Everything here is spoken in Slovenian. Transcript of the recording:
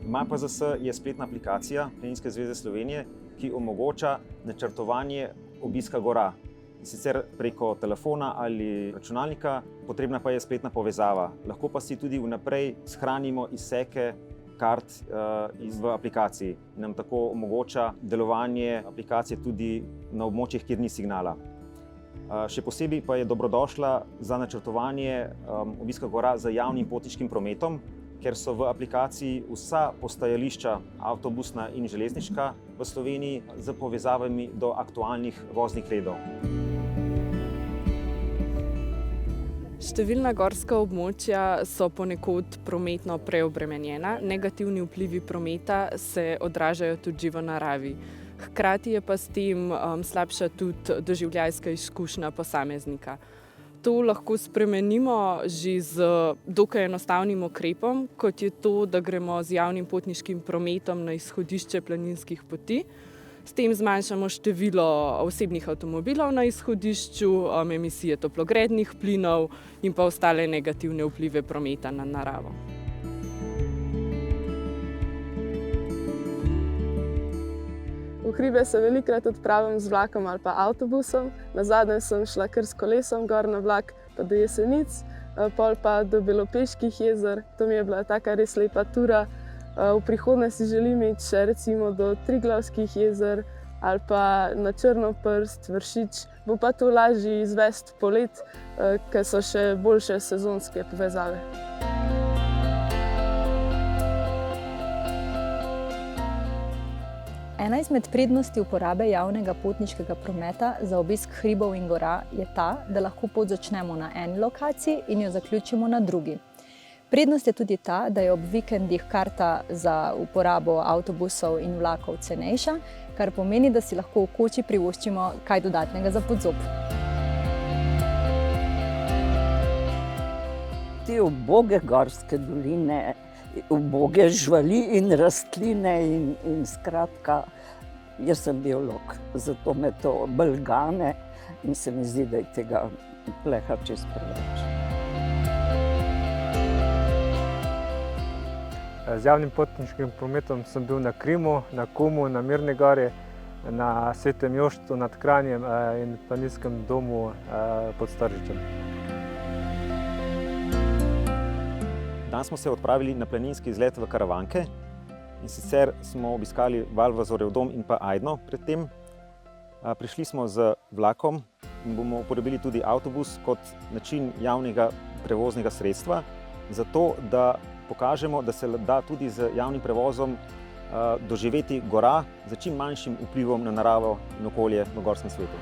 MAPZS je spletna aplikacija Planinske zveze Slovenije, ki omogoča načrtovanje obiska gora. In sicer preko telefona ali računalnika, potrebna pa je spletna povezava. Lahko pa si tudi vnaprej shranimo izseke kart v aplikaciji. Nam tako omogoča delovanje aplikacije tudi na območjih, kjer ni signala. Še posebej pa je dobrodošla za načrtovanje obiska gora z javnim potniškim prometom, ker so v aplikaciji vsa postajališča, avtobusna in železniška v Sloveniji, z povezavami do aktualnih voznih redov. Številna gorska območja so ponekod prometno preobremenjena, negativni vplivi prometa se odražajo tudi v naravi. Hkrati je pa s tem slabša tudi doživljajska izkušnja posameznika. To lahko spremenimo že z dokaj enostavnim ukrepom, kot je to, da gremo z javnim potniškim prometom na izhodišče planinskih poti. S tem zmanjšamo število osebnih avtomobilov na izhodišču, emisije toplogrednih plinov in pa ostale negativne vplive prometa na naravo. V hribe se velikokrat odpravim z vlakom ali pa avtobusom. Nazadnje sem šla kar s kolesom gor na vlak pa do Jesenic, pol pa do Belopeških jezer. To mi je bila taka res lepa tura. V prihodnje si želim iti še recimo do Triglavskih jezer ali pa na Črnoprst, Vršič. Bo pa to lažje izvesti poleti, ker so še boljše sezonske povezave. Ena izmed prednosti uporabe javnega potniškega prometa za obisk hribov in gora je ta, da lahko pot začnemo na eni lokaciji in jo zaključimo na drugi. Prednost je tudi ta, da je ob vikendih karta za uporabo avtobusov in vlakov cenejša, kar pomeni, da si lahko v koči privoščimo kaj dodatnega za pod zob. Te uboge gorske doline, uboge živali in rastline in skratka, jaz sem biolog, zato me to bolj gane in se mi zdi, da je tega pleha čez preveč. Z javnim potniškim prometom sem bil na Krimu, na Kumu, na Mirni gori, na Svetem Joštu nad Kranjem in planinskem domu pod Stržičem. Danes smo se odpravili na planinski izlet v Karavanke in sicer smo obiskali Valvazorjev dom in pa Ajdno pred tem. Prišli smo z vlakom in bomo uporabili tudi avtobus kot način javnega prevoznega sredstva, zato da pokažemo, da se da tudi z javnim prevozom doživeti gora z čim manjšim vplivom na naravo in okolje v gorskem svetu.